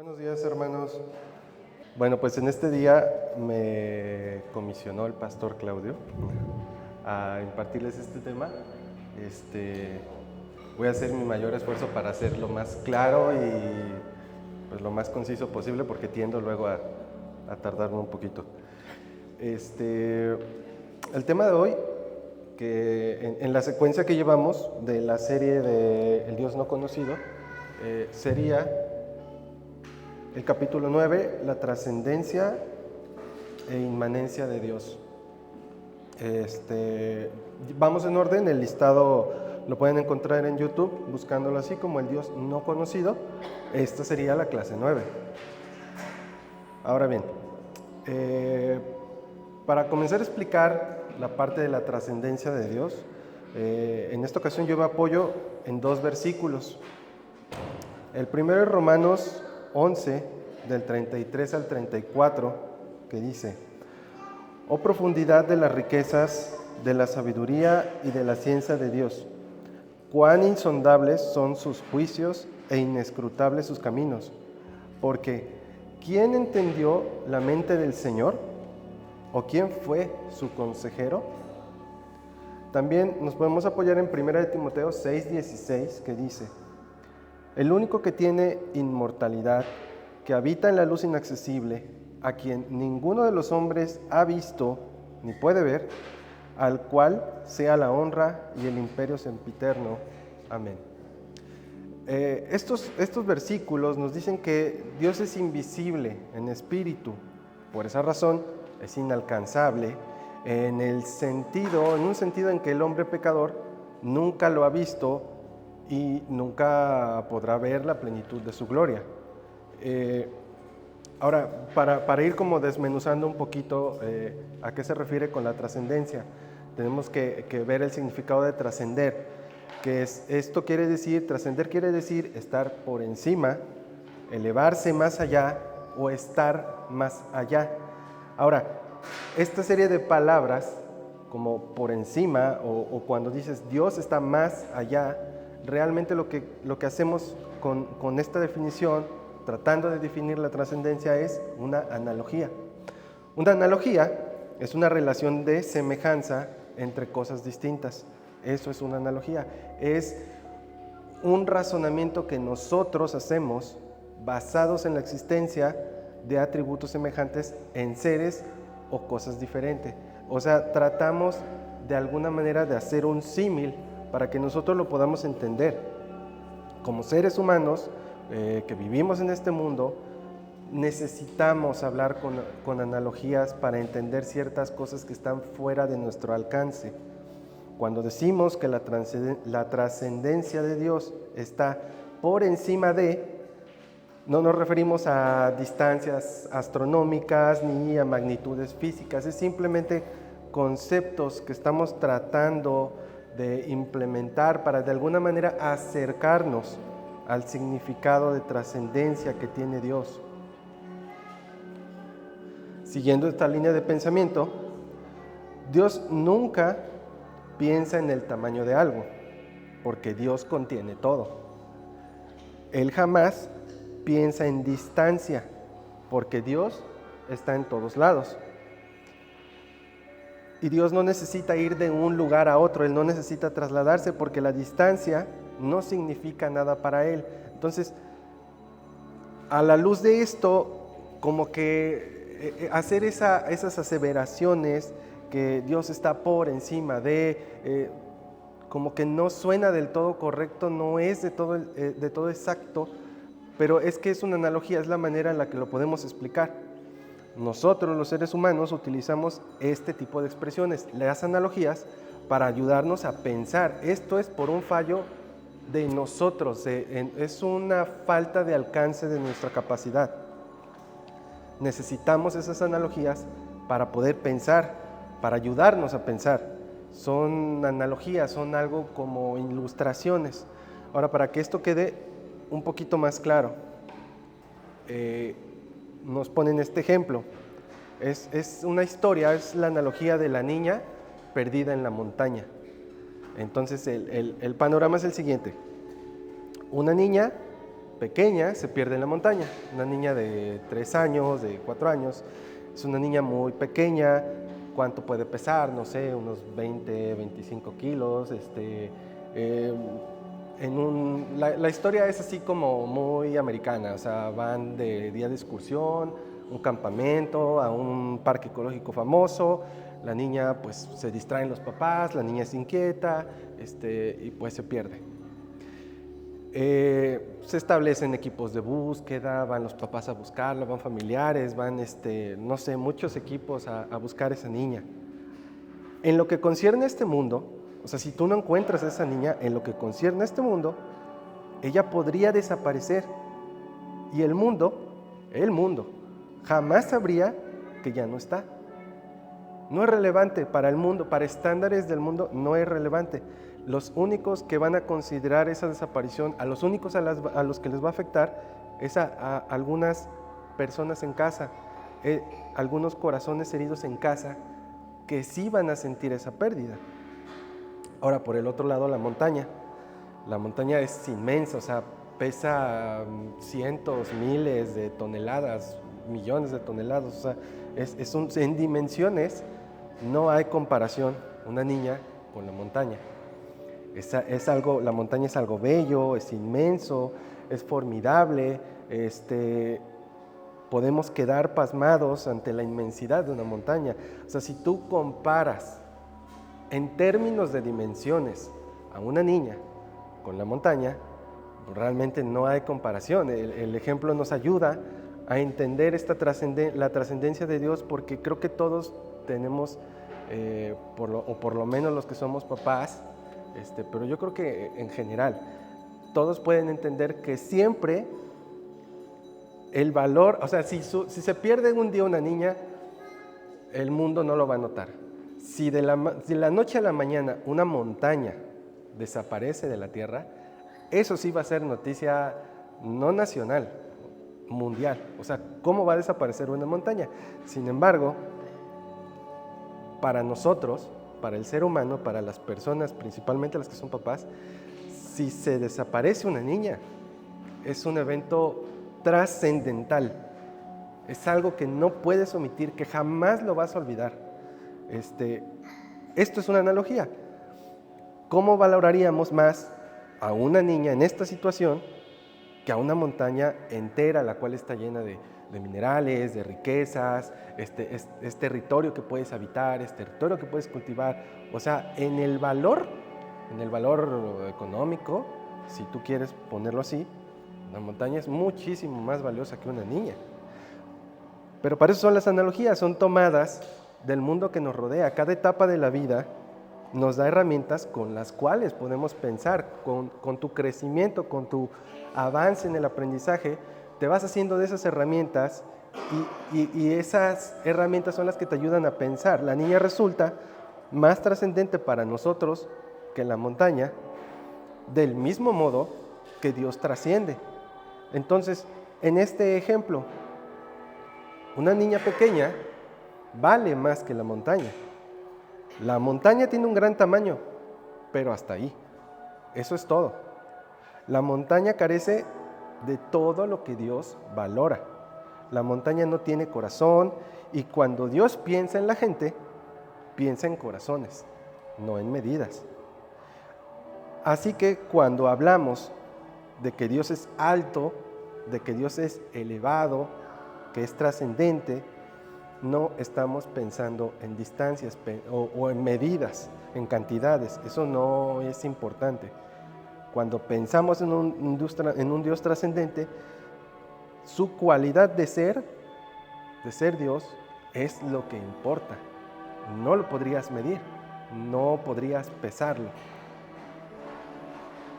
Buenos días, hermanos. Bueno, pues en este día me comisionó el pastor Claudio a impartirles este tema. Voy a hacer mi mayor esfuerzo para hacerlo más claro y pues lo más conciso posible, porque tiendo luego a tardarme un poquito. El tema de hoy, que en la secuencia que llevamos de la serie de El Dios no conocido, sería el capítulo 9, la trascendencia e inmanencia de Dios. Vamos en orden, el listado lo pueden encontrar en YouTube, buscándolo así como El Dios no conocido. Esta sería la clase 9. Ahora bien, para comenzar a explicar la parte de la trascendencia de Dios, en esta ocasión yo me apoyo en dos versículos. El primero es Romanos 11, del 33 al 34, que dice: Oh profundidad de las riquezas, de la sabiduría y de la ciencia de Dios, cuán insondables son sus juicios e inescrutables sus caminos. Porque, ¿quién entendió la mente del Señor? ¿O quién fue su consejero? También nos podemos apoyar en 1 Timoteo 6:16, que dice: El único que tiene inmortalidad, que habita en la luz inaccesible, a quien ninguno de los hombres ha visto ni puede ver, al cual sea la honra y el imperio sempiterno. Amén. Estos versículos nos dicen que Dios es invisible en espíritu. Por esa razón es inalcanzable en un sentido en que el hombre pecador nunca lo ha visto y nunca podrá ver la plenitud de su gloria. Ahora, para ir como desmenuzando un poquito a qué se refiere con la trascendencia, tenemos que ver el significado de trascender, esto quiere decir, trascender quiere decir estar por encima, elevarse más allá o estar más allá. Ahora, esta serie de palabras, como por encima o cuando dices Dios está más allá, realmente lo que hacemos con esta definición, tratando de definir la trascendencia, es una analogía. Una analogía es una relación de semejanza entre cosas distintas. Eso es una analogía. Es un razonamiento que nosotros hacemos basados en la existencia de atributos semejantes en seres o cosas diferentes. O sea, tratamos de alguna manera de hacer un símil para que nosotros lo podamos entender. Como seres humanos que vivimos en este mundo, necesitamos hablar con analogías para entender ciertas cosas que están fuera de nuestro alcance. Cuando decimos que la trascendencia de Dios está por encima de, no nos referimos a distancias astronómicas ni a magnitudes físicas, es simplemente conceptos que estamos tratando de implementar para de alguna manera acercarnos al significado de trascendencia que tiene Dios. Siguiendo esta línea de pensamiento, Dios nunca piensa en el tamaño de algo, porque Dios contiene todo. Él jamás piensa en distancia, porque Dios está en todos lados. Y Dios no necesita ir de un lugar a otro, Él no necesita trasladarse, porque la distancia no significa nada para Él. Entonces, a la luz de esto, como que hacer esas aseveraciones que Dios está por encima de, como que no suena del todo correcto, no es de todo exacto, pero es que es una analogía, es la manera en la que lo podemos explicar. Nosotros, los seres humanos, utilizamos este tipo de expresiones, las analogías, para ayudarnos a pensar. Esto es por un fallo de nosotros, es una falta de alcance de nuestra capacidad. Necesitamos esas analogías para poder pensar, para ayudarnos a pensar. Son analogías, son algo como ilustraciones. Ahora, para que esto quede un poquito más claro, nos ponen este ejemplo. Es una historia, es la analogía de la niña perdida en la montaña. Entonces el panorama es el siguiente. Una niña pequeña se pierde en la montaña. Una niña de 3 años, de 4 años, es una niña muy pequeña. ¿Cuánto puede pesar? No sé, unos 20, 25 kilos. La historia es así como muy americana, o sea, van de día de excursión, un campamento, a un parque ecológico famoso. La niña pues se distraen los papás, la niña es inquieta, y pues se pierde. Se establecen equipos de búsqueda, van los papás a buscarla, van familiares, van no sé, muchos equipos a buscar a esa niña. En lo que concierne a este mundo, o sea, si tú no encuentras a esa niña, en lo que concierne a este mundo, ella podría desaparecer y el mundo, jamás sabría que ya no está. No es relevante para el mundo, para estándares del mundo, no es relevante. Los únicos que van a considerar esa desaparición, a los únicos a los que les va a afectar, es a algunas personas en casa, algunos corazones heridos en casa, que sí van a sentir esa pérdida. Ahora, por el otro lado, la montaña. La montaña es inmensa, o sea, pesa cientos, miles de toneladas, millones de toneladas, o sea, en dimensiones no hay comparación una niña con la montaña. La montaña es algo bello, es inmenso, es formidable, podemos quedar pasmados ante la inmensidad de una montaña. O sea, si tú comparas en términos de dimensiones a una niña con la montaña, realmente no hay comparación. El ejemplo nos ayuda a entender la trascendencia de Dios, porque creo que todos tenemos, por lo menos los que somos papás, pero yo creo que en general, todos pueden entender que siempre el valor, o sea, si se pierde un día una niña, el mundo no lo va a notar. Si de la noche a la mañana una montaña desaparece de la tierra, eso sí va a ser noticia no nacional, mundial. O sea, ¿cómo va a desaparecer una montaña? Sin embargo, para nosotros, para el ser humano, para las personas, principalmente las que son papás, si se desaparece una niña, es un evento trascendental. Es algo que no puedes omitir, que jamás lo vas a olvidar. Esto es una analogía. ¿Cómo valoraríamos más a una niña en esta situación que a una montaña entera, la cual está llena de minerales, de riquezas, es territorio que puedes habitar, es territorio que puedes cultivar? O sea, en el valor económico, si tú quieres ponerlo así, una montaña es muchísimo más valiosa que una niña. Pero para eso son las analogías, son tomadas del mundo que nos rodea. Cada etapa de la vida nos da herramientas con las cuales podemos pensar. Con tu crecimiento, con tu avance en el aprendizaje, te vas haciendo de esas herramientas y esas herramientas son las que te ayudan a pensar. La niña resulta más trascendente para nosotros que la montaña, del mismo modo que Dios trasciende. Entonces, en este ejemplo, una niña pequeña vale más que la montaña. La montaña tiene un gran tamaño, pero hasta ahí. Eso es todo. La montaña carece de todo lo que Dios valora. La montaña no tiene corazón, y cuando Dios piensa en la gente, piensa en corazones, no en medidas. Así que cuando hablamos de que Dios es alto, de que Dios es elevado, que es trascendente, no estamos pensando en distancias o en medidas, en cantidades. Eso no es importante. Cuando pensamos en un Dios trascendente, su cualidad de ser Dios, es lo que importa. No lo podrías medir, no podrías pesarlo.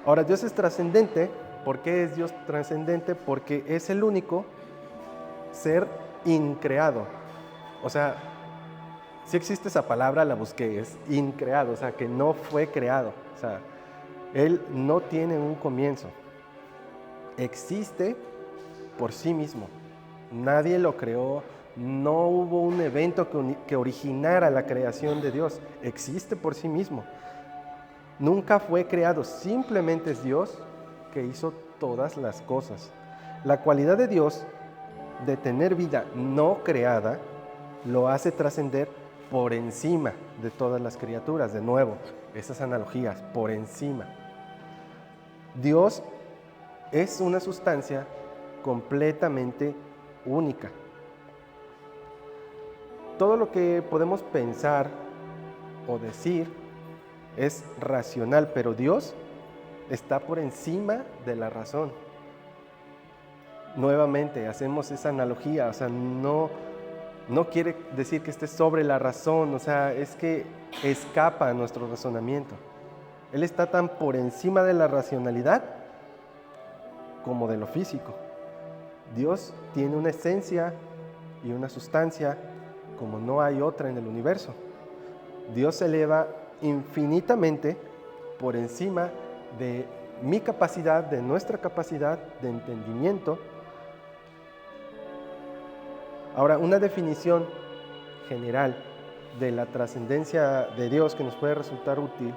Ahora, Dios es trascendente. ¿Por qué es Dios trascendente? Porque es el único ser increado. O sea, si existe esa palabra, la busqué, es increado, o sea, que no fue creado. O sea, Él no tiene un comienzo. Existe por sí mismo. Nadie lo creó, no hubo un evento que originara la creación de Dios. Existe por sí mismo. Nunca fue creado, simplemente es Dios que hizo todas las cosas. La cualidad de Dios de tener vida no creada lo hace trascender por encima de todas las criaturas. De nuevo, esas analogías, por encima. Dios es una sustancia completamente única. Todo lo que podemos pensar o decir es racional, pero Dios está por encima de la razón. Nuevamente, hacemos esa analogía, o sea, no quiere decir que esté sobre la razón, o sea, es que escapa a nuestro razonamiento. Él está tan por encima de la racionalidad como de lo físico. Dios tiene una esencia y una sustancia como no hay otra en el universo. Dios se eleva infinitamente por encima de mi capacidad, de nuestra capacidad de entendimiento. Ahora, una definición general de la trascendencia de Dios que nos puede resultar útil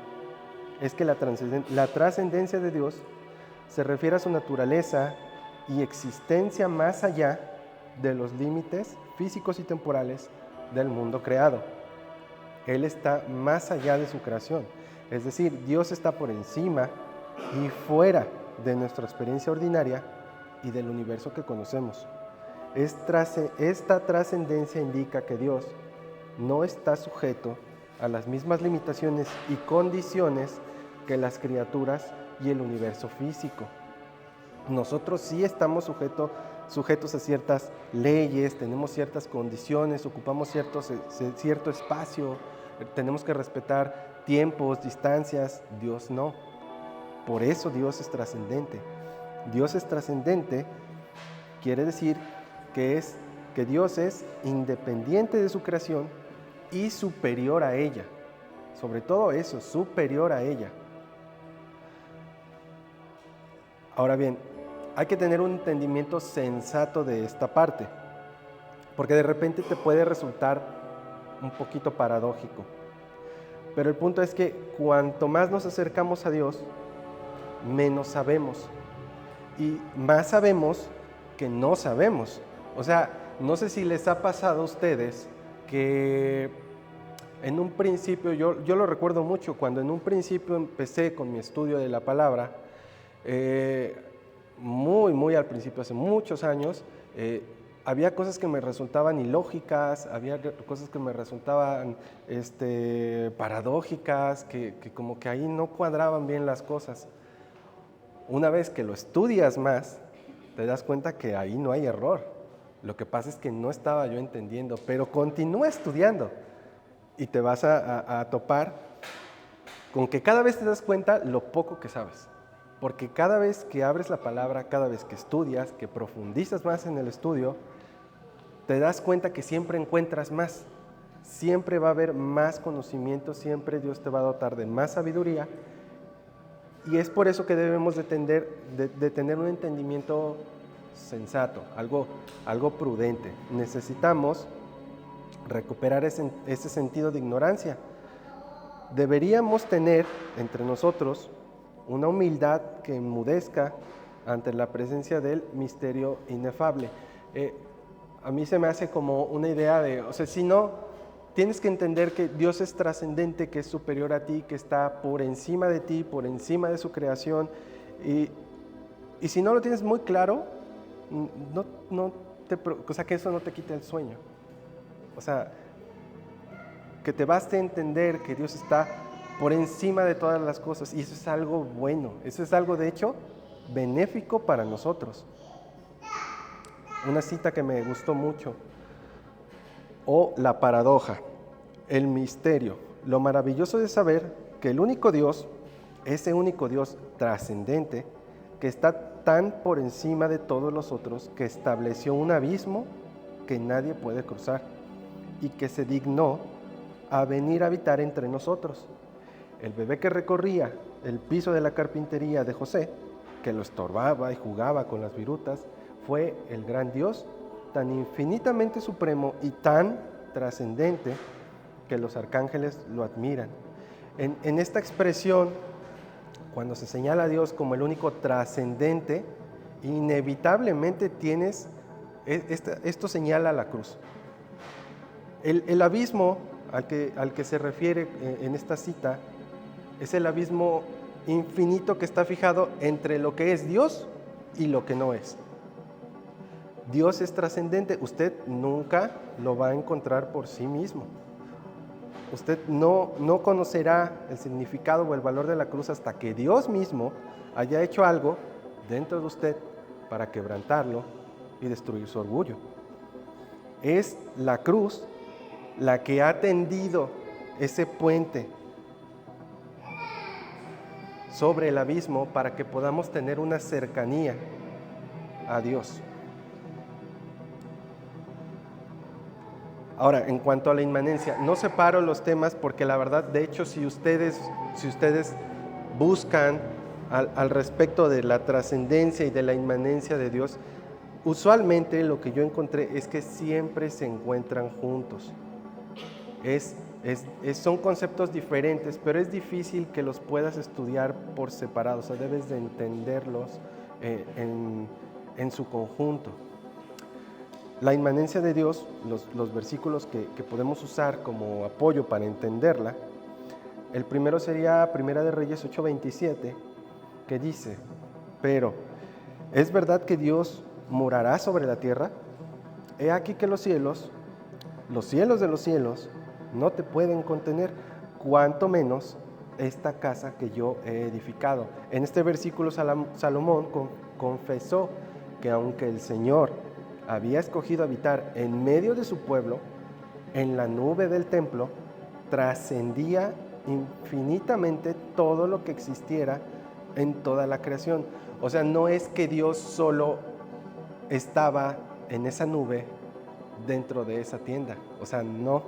es que la trascendencia de Dios se refiere a su naturaleza y existencia más allá de los límites físicos y temporales del mundo creado. Él está más allá de su creación, es decir, Dios está por encima y fuera de nuestra experiencia ordinaria y del universo que conocemos. Esta trascendencia indica que Dios no está sujeto a las mismas limitaciones y condiciones que las criaturas y el universo físico. Nosotros sí estamos sujetos a ciertas leyes, tenemos ciertas condiciones, ocupamos cierto espacio, tenemos que respetar tiempos, distancias. Dios no. Por eso Dios es trascendente. Dios es trascendente, quiere decir que Dios es independiente de su creación y superior a ella. Sobre todo eso, superior a ella. Ahora bien, hay que tener un entendimiento sensato de esta parte, porque de repente te puede resultar un poquito paradójico. Pero el punto es que cuanto más nos acercamos a Dios, menos sabemos. Y más sabemos que no sabemos. O sea, no sé si les ha pasado a ustedes que en un principio, yo lo recuerdo mucho, cuando en un principio empecé con mi estudio de la palabra, muy al principio, hace muchos años, había cosas que me resultaban ilógicas, había cosas que me resultaban paradójicas, que como que ahí no cuadraban bien las cosas. Una vez que lo estudias más, te das cuenta que ahí no hay error. Lo que pasa es que no estaba yo entendiendo, pero continúa estudiando y te vas a topar con que cada vez te das cuenta lo poco que sabes. Porque cada vez que abres la palabra, cada vez que estudias, que profundizas más en el estudio, te das cuenta que siempre encuentras más. Siempre va a haber más conocimiento, siempre Dios te va a dotar de más sabiduría. Y es por eso que debemos de tener un entendimiento sensato, algo prudente. Necesitamos recuperar ese sentido de ignorancia. Deberíamos tener entre nosotros una humildad que enmudezca ante la presencia del misterio inefable. A mí se me hace como una idea de, o sea, si no, tienes que entender que Dios es trascendente, que es superior a ti, que está por encima de ti, por encima de su creación, y si no lo tienes muy claro, o sea, que eso no te quite el sueño. O sea, que te baste entender que Dios está por encima de todas las cosas, y eso es algo bueno, eso es algo de hecho benéfico para nosotros. Una cita que me gustó mucho, o la paradoja, el misterio, lo maravilloso de saber que el único Dios, ese único Dios trascendente, que está tan por encima de todos los otros, que estableció un abismo que nadie puede cruzar y que se dignó a venir a habitar entre nosotros. El bebé que recorría el piso de la carpintería de José, que lo estorbaba y jugaba con las virutas, fue el gran Dios, tan infinitamente supremo y tan trascendente que los arcángeles lo admiran. En esta expresión cuando se señala a Dios como el único trascendente, inevitablemente esto señala a la cruz. El abismo al que se refiere en esta cita es el abismo infinito que está fijado entre lo que es Dios y lo que no es. Dios es trascendente, usted nunca lo va a encontrar por sí mismo. Usted no conocerá el significado o el valor de la cruz hasta que Dios mismo haya hecho algo dentro de usted para quebrantarlo y destruir su orgullo. Es la cruz la que ha tendido ese puente sobre el abismo para que podamos tener una cercanía a Dios. Ahora, en cuanto a la inmanencia, no separo los temas porque la verdad, de hecho, si ustedes buscan al respecto de la trascendencia y de la inmanencia de Dios, usualmente lo que yo encontré es que siempre se encuentran juntos. Son conceptos diferentes, pero es difícil que los puedas estudiar por separado, o sea, debes de entenderlos en su conjunto. La inmanencia de Dios, los versículos que podemos usar como apoyo para entenderla, el primero sería Primera de Reyes 8:27, que dice: pero, ¿es verdad que Dios morará sobre la tierra? He aquí que los cielos de los cielos, no te pueden contener, cuanto menos esta casa que yo he edificado. En este versículo Salomón confesó que aunque el Señor había escogido habitar en medio de su pueblo, en la nube del templo, trascendía infinitamente todo lo que existiera en toda la creación. O sea, no es que Dios solo estaba en esa nube dentro de esa tienda. O sea, no,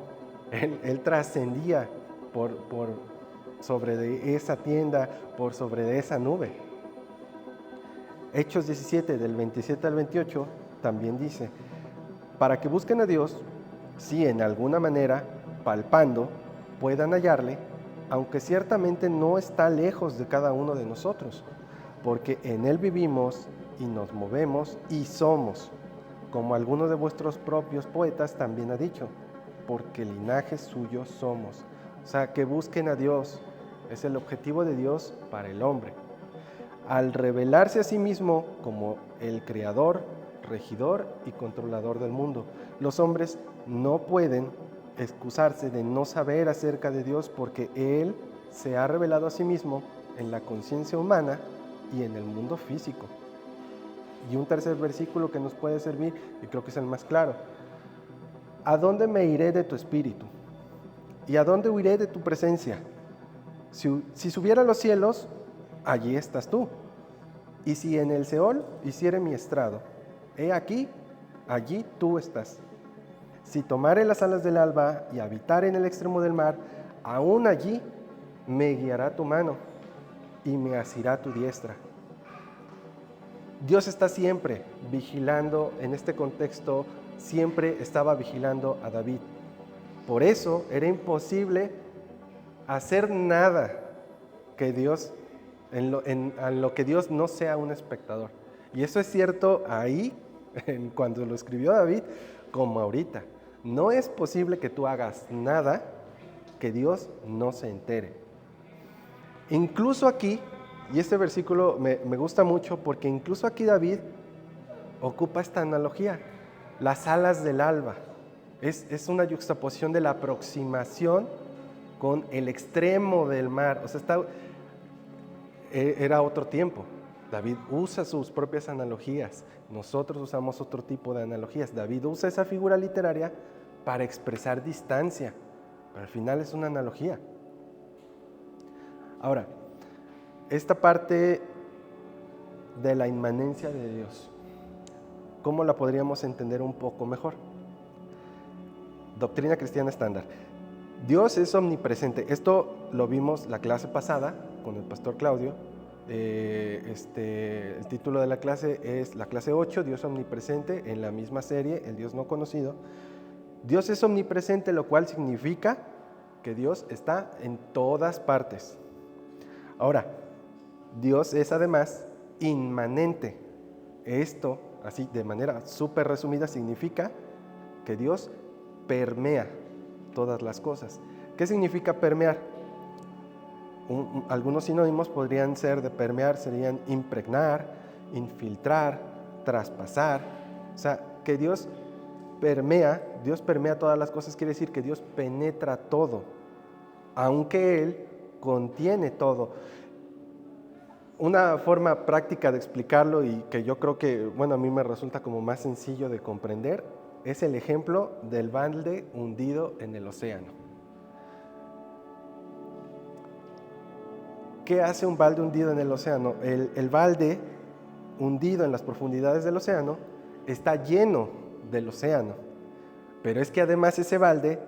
Él trascendía por sobre de esa tienda, por sobre de esa nube. Hechos 17, del 27 al 28, también dice: para que busquen a Dios, si en alguna manera, palpando, puedan hallarle, aunque ciertamente no está lejos de cada uno de nosotros, porque en Él vivimos y nos movemos y somos, como alguno de vuestros propios poetas también ha dicho, porque linaje suyo somos. O sea, que busquen a Dios, es el objetivo de Dios para el hombre. Al revelarse a sí mismo como el creador, regidor y controlador del mundo, los hombres no pueden excusarse de no saber acerca de Dios porque Él se ha revelado a sí mismo en la conciencia humana y en el mundo físico. Y un tercer versículo que nos puede servir, y creo que es el más claro: ¿a dónde me iré de tu espíritu? ¿Y a dónde huiré de tu presencia? Si subiera a los cielos, allí estás tú. Y si en el Seol hiciere mi estrado, he aquí, allí tú estás. Si tomare las alas del alba y habitare en el extremo del mar, aún allí me guiará tu mano y me asirá tu diestra. Dios está siempre vigilando, en este contexto, siempre estaba vigilando a David. Por eso era imposible hacer nada que Dios, en lo que Dios no sea un espectador. Y eso es cierto ahí, cuando lo escribió David, como ahorita. No es posible que tú hagas nada que Dios no se entere. Incluso aquí, y este versículo me gusta mucho porque incluso aquí David ocupa esta analogía, las alas del alba. Es una yuxtaposición de la aproximación con el extremo del mar. O sea, era otro tiempo. David usa sus propias analogías. Nosotros usamos otro tipo de analogías. David usa esa figura literaria para expresar distancia, pero al final es una analogía. Ahora, esta parte de la inmanencia de Dios, ¿cómo la podríamos entender un poco mejor? Doctrina cristiana estándar. Dios es omnipresente. Esto lo vimos la clase pasada con el pastor Claudio. El título de la clase es la clase 8, Dios omnipresente, en la misma serie, el Dios no conocido. Dios es omnipresente, lo cual significa que Dios está en todas partes. Ahora, Dios es además inmanente. Esto, así de manera súper resumida, significa que Dios permea todas las cosas. ¿Qué significa permear? Algunos sinónimos podrían ser de permear, serían impregnar, infiltrar, traspasar. O sea, que Dios permea todas las cosas, quiere decir que Dios penetra todo, aunque Él contiene todo. Una forma práctica de explicarlo y que yo creo que, bueno, a mí me resulta como más sencillo de comprender, es el ejemplo del balde hundido en el océano. ¿Qué hace un balde hundido en el océano? El balde hundido en las profundidades del océano está lleno del océano, pero es que además ese balde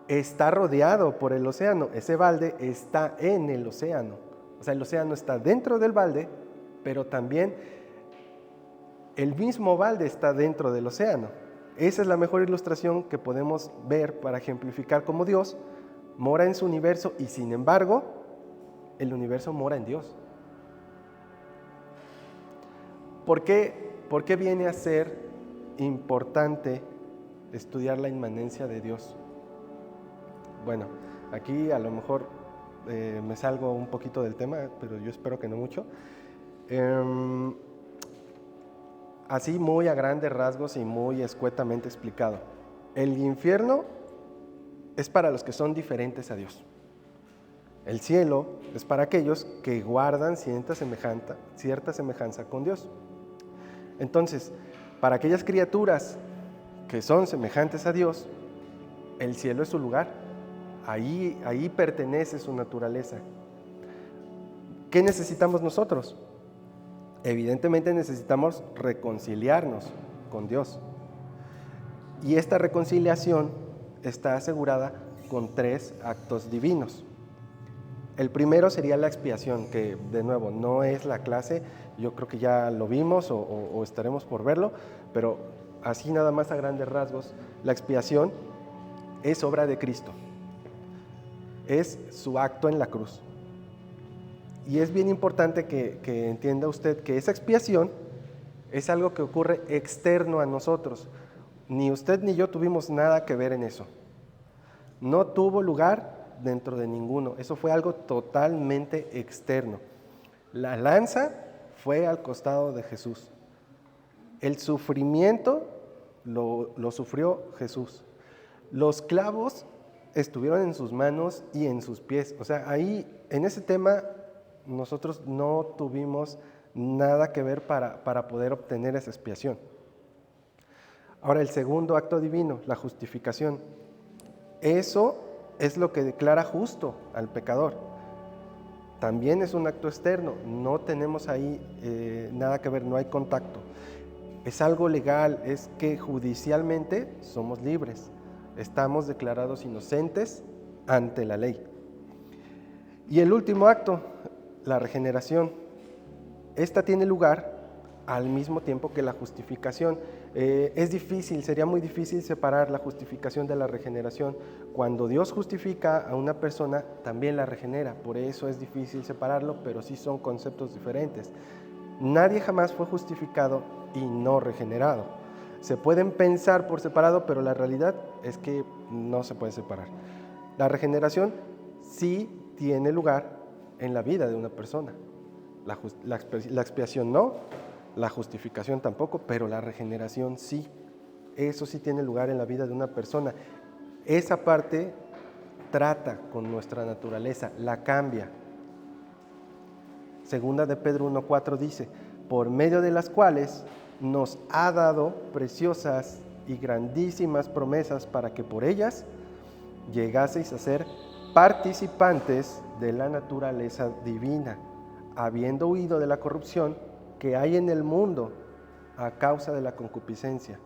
está rodeado por el océano, ese balde está en el océano, o sea, el océano está dentro del balde, pero también el mismo balde está dentro del océano. Esa es la mejor ilustración que podemos ver para ejemplificar cómo Dios mora en su universo y sin embargo el universo mora en Dios. ¿Por qué viene a ser importante estudiar la inmanencia de Dios? Bueno, aquí a lo mejor me salgo un poquito del tema, pero yo espero que no mucho. Así muy a grandes rasgos y muy escuetamente explicado. El infierno es para los que son diferentes a Dios. El cielo es para aquellos que guardan cierta semejanza con Dios. Entonces, para aquellas criaturas que son semejantes a Dios, el cielo es su lugar. Ahí pertenece su naturaleza. ¿Qué necesitamos nosotros? Evidentemente necesitamos reconciliarnos con Dios. Y esta reconciliación está asegurada con 3 actos divinos. El primero sería la expiación, que de nuevo no es la clase, yo creo que ya lo vimos o estaremos por verlo, pero así nada más a grandes rasgos, la expiación es obra de Cristo, es su acto en la cruz. Y es bien importante que entienda usted que esa expiación es algo que ocurre externo a nosotros. Ni usted ni yo tuvimos nada que ver en eso. No tuvo lugar dentro de ninguno. Eso fue algo totalmente externo. La lanza fue al costado de Jesús. El sufrimiento lo sufrió Jesús. Los clavos estuvieron en sus manos y en sus pies. O sea, ahí, en ese tema, nosotros no tuvimos nada que ver para poder obtener esa expiación. Ahora, el segundo acto divino, la justificación. Eso es lo que declara justo al pecador. También es un acto externo, no tenemos ahí nada que ver, no hay contacto. Es algo legal, es que judicialmente somos libres, estamos declarados inocentes ante la ley. Y el último acto, la regeneración. Esta tiene lugar al mismo tiempo que la justificación. Es difícil, sería muy difícil separar la justificación de la regeneración. Cuando Dios justifica a una persona, también la regenera. Por eso es difícil separarlo, pero sí son conceptos diferentes. Nadie jamás fue justificado y no regenerado. Se pueden pensar por separado, pero la realidad es que no se puede separar. La regeneración sí tiene lugar en la vida de una persona. La expiación no, la justificación tampoco, pero la regeneración sí. Eso sí tiene lugar en la vida de una persona. Esa parte trata con nuestra naturaleza, la cambia. Segunda de Pedro 1:4 dice, por medio de las cuales nos ha dado preciosas y grandísimas promesas para que por ellas llegaseis a ser participantes de la naturaleza divina, habiendo huido de la corrupción que hay en el mundo a causa de la concupiscencia.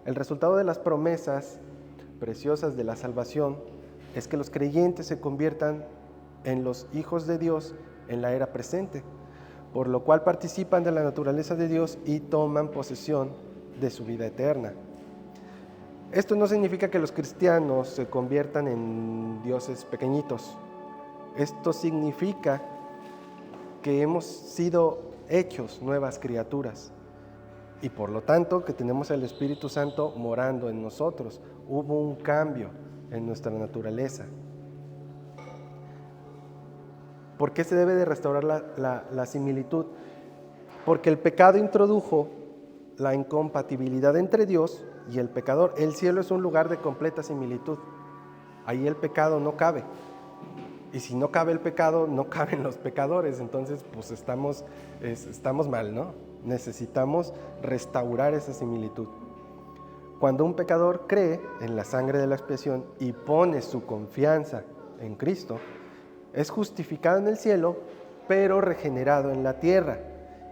El resultado de las promesas preciosas de la salvación es que los creyentes se conviertan en los hijos de Dios en la era presente, por lo cual participan de la naturaleza de Dios y toman posesión de su vida eterna. Esto no significa que los cristianos se conviertan en dioses pequeñitos. Esto significa que hemos sido hechos nuevas criaturas y por lo tanto que tenemos el Espíritu Santo morando en nosotros. Hubo un cambio en nuestra naturaleza. ¿Por qué se debe de restaurar la similitud? Porque el pecado introdujo la incompatibilidad entre Dios y el pecador. El cielo es un lugar de completa similitud. Ahí el pecado no cabe. Y si no cabe el pecado, no caben los pecadores. Entonces, pues estamos mal, ¿no? Necesitamos restaurar esa similitud. Cuando un pecador cree en la sangre de la expiación y pone su confianza en Cristo, es justificado en el cielo, pero regenerado en la tierra.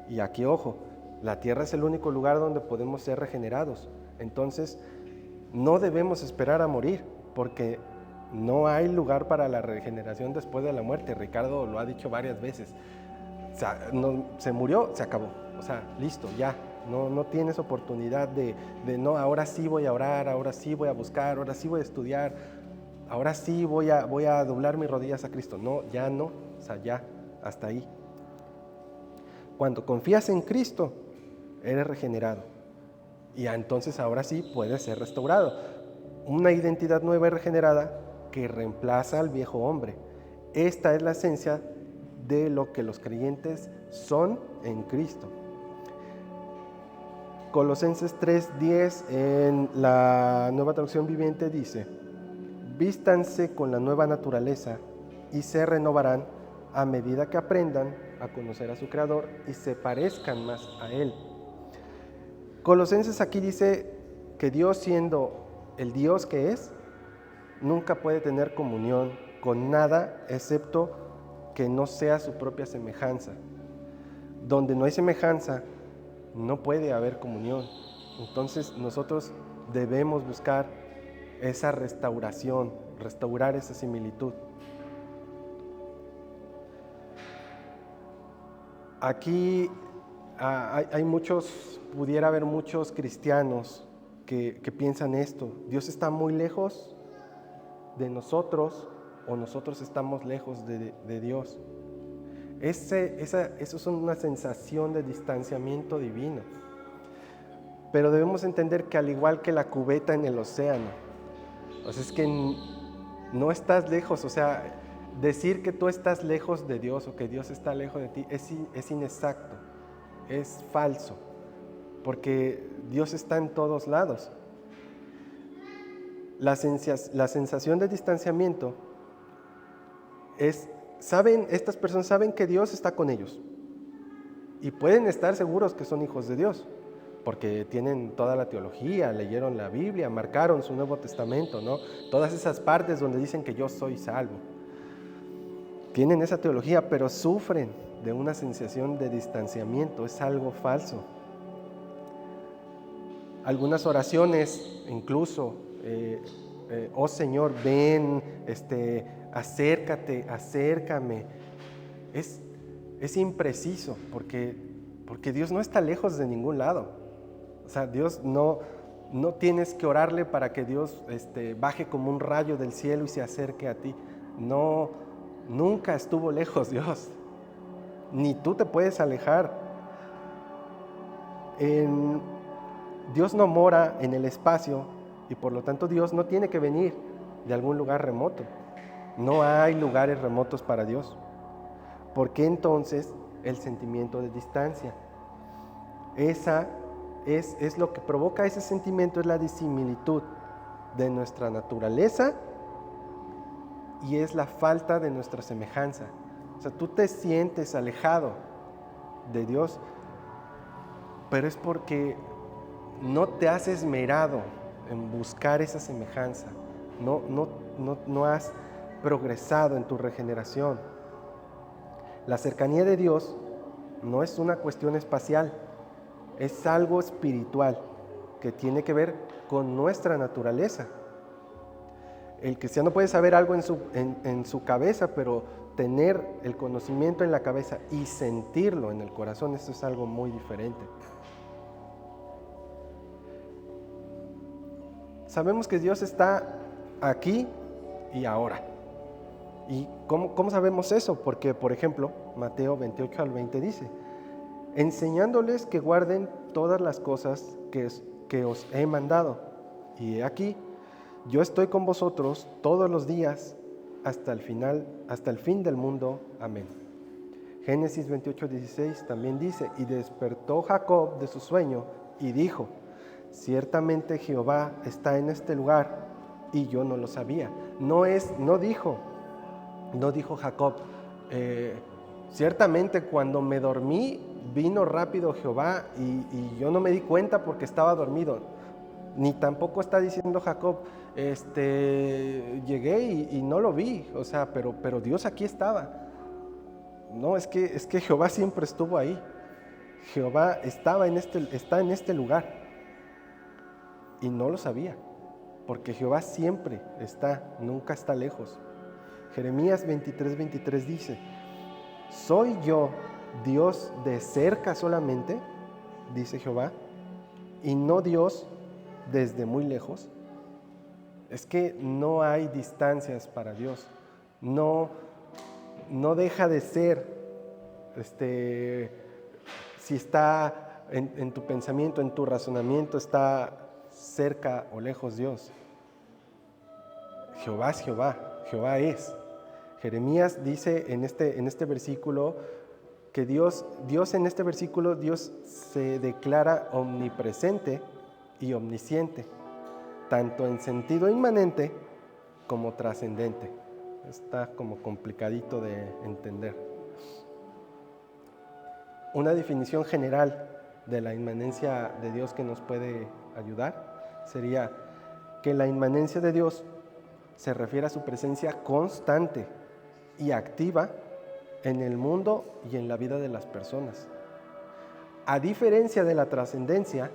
Y aquí, ojo, la tierra es el único lugar donde podemos ser regenerados. Entonces, no debemos esperar a morir, porque no hay lugar para la regeneración después de la muerte. Ricardo lo ha dicho varias veces. O sea, se murió, se acabó. O sea, listo, ya. No tienes oportunidad de no, ahora sí voy a orar, ahora sí voy a buscar, ahora sí voy a estudiar, ahora sí voy a doblar mis rodillas a Cristo. No, ya no. O sea, ya, hasta ahí. Cuando confías en Cristo, eres regenerado. Y entonces ahora sí puedes ser restaurado. Una identidad nueva y regenerada que reemplaza al viejo hombre. Esta es la esencia de lo que los creyentes son en Cristo. Colosenses 3:10 en la Nueva Traducción Viviente dice: vístanse con la nueva naturaleza y se renovarán a medida que aprendan a conocer a su Creador y se parezcan más a Él. Colosenses aquí dice que Dios, siendo el Dios que es, nunca puede tener comunión con nada excepto que no sea su propia semejanza. Donde no hay semejanza, no puede haber comunión. Entonces nosotros debemos buscar esa restauración, restaurar esa similitud. Aquí pudiera haber muchos cristianos que piensan esto: Dios está muy lejos de nosotros o nosotros estamos lejos de Dios. Eso es una sensación de distanciamiento divino. Pero debemos entender que al igual que la cubeta en el océano, o sea, es que no estás lejos. O sea, decir que tú estás lejos de Dios o que Dios está lejos de ti es inexacto, es falso, porque Dios está en todos lados. La sensación de distanciamiento estas personas saben que Dios está con ellos y pueden estar seguros que son hijos de Dios, porque tienen toda la teología, leyeron la Biblia, marcaron su Nuevo Testamento, ¿no? Todas esas partes donde dicen que yo soy salvo. Tienen esa teología, pero sufren de una sensación de distanciamiento. Es algo falso. Algunas oraciones, incluso, oh Señor, ven, acércate, acércame. Es impreciso, porque Dios no está lejos de ningún lado. O sea, Dios no tienes que orarle para que Dios baje como un rayo del cielo y se acerque a ti. No, nunca estuvo lejos Dios, ni tú te puedes alejar. Dios no mora en el espacio y por lo tanto Dios no tiene que venir de algún lugar remoto. No hay lugares remotos para Dios. ¿Por qué entonces el sentimiento de distancia? Esa es lo que provoca ese sentimiento, es la disimilitud de nuestra naturaleza y es la falta de nuestra semejanza. O sea, tú te sientes alejado de Dios, pero es porque no te has esmerado en buscar esa semejanza. No has progresado en tu regeneración. La cercanía de Dios no es una cuestión espacial, es algo espiritual que tiene que ver con nuestra naturaleza. El cristiano puede saber algo en su cabeza, pero tener el conocimiento en la cabeza y sentirlo en el corazón, eso es algo muy diferente. Sabemos que Dios está aquí y ahora. ¿Y cómo sabemos eso? Porque, por ejemplo, Mateo 28 al 20 dice: enseñándoles que guarden todas las cosas que os he mandado. Y he aquí, yo estoy con vosotros todos los días hasta el fin del mundo. Amén. Génesis 28, 16 también dice: y despertó Jacob de su sueño y dijo: ciertamente Jehová está en este lugar y yo no lo sabía. No dijo Jacob, ciertamente cuando me dormí vino rápido Jehová y yo no me di cuenta porque estaba dormido. Ni tampoco está diciendo Jacob, llegué y no lo vi, o sea, pero Dios aquí estaba. No, es que Jehová siempre estuvo ahí. Jehová está en este lugar y no lo sabía, porque Jehová siempre está, nunca está lejos. Jeremías 23, 23 dice: ¿soy yo Dios de cerca solamente? Dice Jehová, y no Dios desde muy lejos. Es que no hay distancias para Dios. No deja de ser, si está en tu pensamiento, en tu razonamiento, está cerca o lejos Dios. Jehová es Jehová, Jehová es. Jeremías dice en este versículo que Dios en este versículo, Dios se declara omnipresente y omnisciente, tanto en sentido inmanente como trascendente. Está como complicadito de entender. Una definición general de la inmanencia de Dios que nos puede ayudar sería que la inmanencia de Dios se refiere a su presencia constante y activa en el mundo y en la vida de las personas. A diferencia de la trascendencia,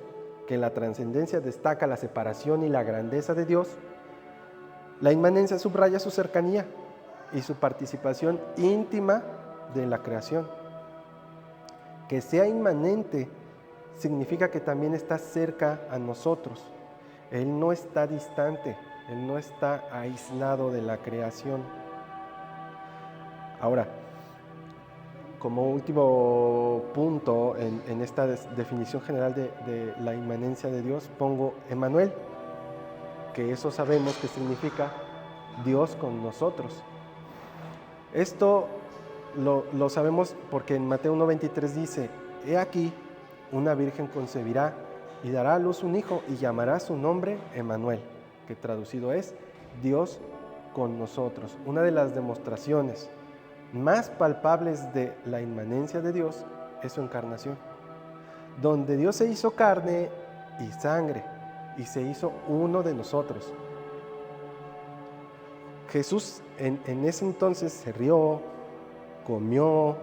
que en la trascendencia destaca la separación y la grandeza de Dios, la inmanencia subraya su cercanía y su participación íntima de la creación. Que sea inmanente significa que también está cerca a nosotros. Él no está distante, Él no está aislado de la creación. Ahora, como último punto en esta definición general de la inmanencia de Dios, pongo Emmanuel, que eso sabemos que significa Dios con nosotros. Esto lo sabemos porque en Mateo 1:23 dice: he aquí, una virgen concebirá y dará a luz un hijo y llamará su nombre Emmanuel, que traducido es Dios con nosotros. Una de las demostraciones más palpables de la inmanencia de Dios es su encarnación, donde Dios se hizo carne y sangre y se hizo uno de nosotros. Jesús en ese entonces se rió, comió,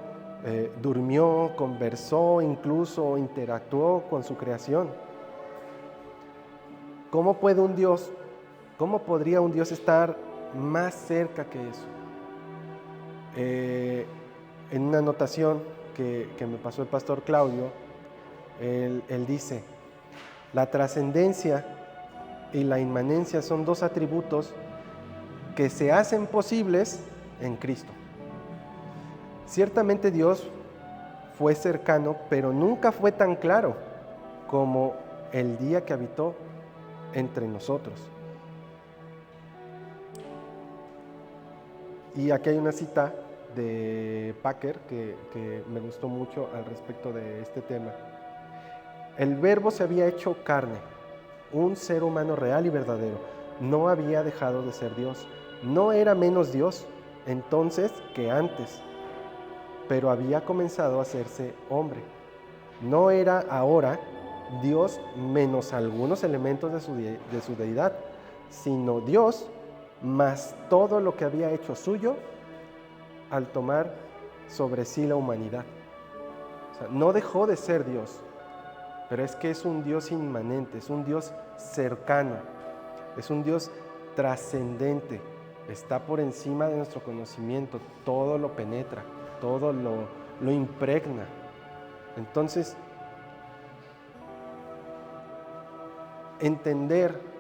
durmió, conversó, incluso interactuó con su creación. ¿Cómo podría un Dios estar más cerca que eso? En una anotación que me pasó el pastor Claudio, él dice: la trascendencia y la inmanencia son dos atributos que se hacen posibles en Cristo. Ciertamente Dios fue cercano, pero nunca fue tan claro como el día que habitó entre nosotros. Y aquí hay una cita de Packer que me gustó mucho al respecto de este tema. El Verbo se había hecho carne, un ser humano real y verdadero. No había dejado de ser Dios. No era menos Dios entonces que antes, pero había comenzado a hacerse hombre. No era ahora Dios menos algunos elementos de su deidad, sino Dios más todo lo que había hecho suyo al tomar sobre sí la humanidad. O sea, no dejó de ser Dios, pero es que es un Dios inmanente, es un Dios cercano, es un Dios trascendente, está por encima de nuestro conocimiento, todo lo penetra, todo lo impregna. Entonces, entender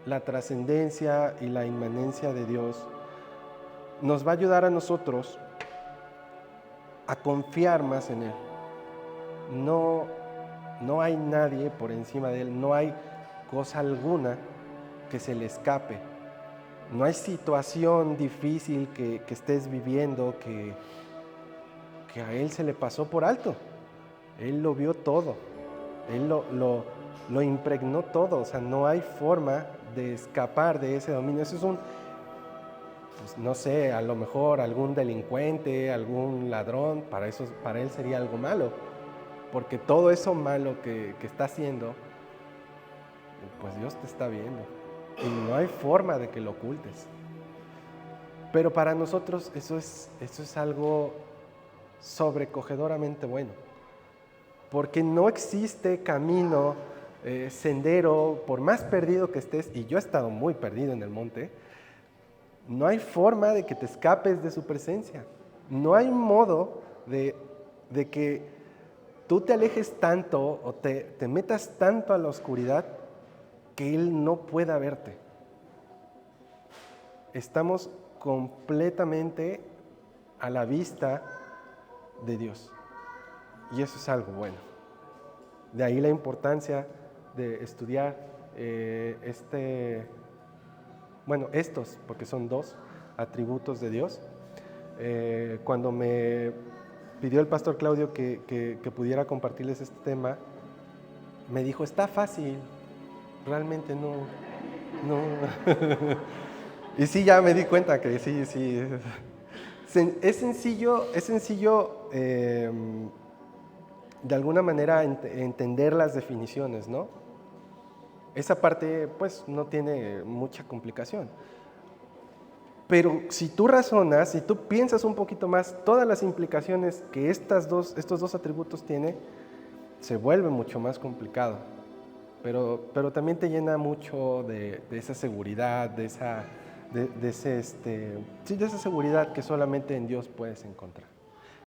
la trascendencia y la inmanencia de Dios nos va a ayudar a nosotros a confiar más en Él. No hay nadie por encima de Él, no hay cosa alguna que se le escape. No hay situación difícil que estés viviendo que a Él se le pasó por alto. Él lo vio todo, Él lo impregnó todo, o sea, no hay forma de escapar de ese dominio. Eso es pues, no sé, a lo mejor algún delincuente, algún ladrón, para Él sería algo malo, porque todo eso malo que está haciendo, pues Dios te está viendo y no hay forma de que lo ocultes. Pero para nosotros eso es algo sobrecogedoramente bueno, porque no existe camino, sendero, por más perdido que estés, y yo he estado muy perdido en el monte, no hay forma de que te escapes de su presencia. No hay modo de que tú te alejes tanto o te metas tanto a la oscuridad que Él no pueda verte. Estamos completamente a la vista de Dios. Y eso es algo bueno. De ahí la importancia de estudiar estos, porque son 2 atributos de Dios. Cuando me pidió el pastor Claudio que pudiera compartirles este tema, me dijo, está fácil, realmente no. Y sí, ya me di cuenta que sí. Es sencillo de alguna manera entender las definiciones, ¿no? Esa parte pues no tiene mucha complicación. Pero si tú razonas, si tú piensas un poquito más, todas las implicaciones que estos dos atributos tienen, se vuelve mucho más complicado. Pero también te llena mucho de esa seguridad, de esa seguridad que solamente en Dios puedes encontrar.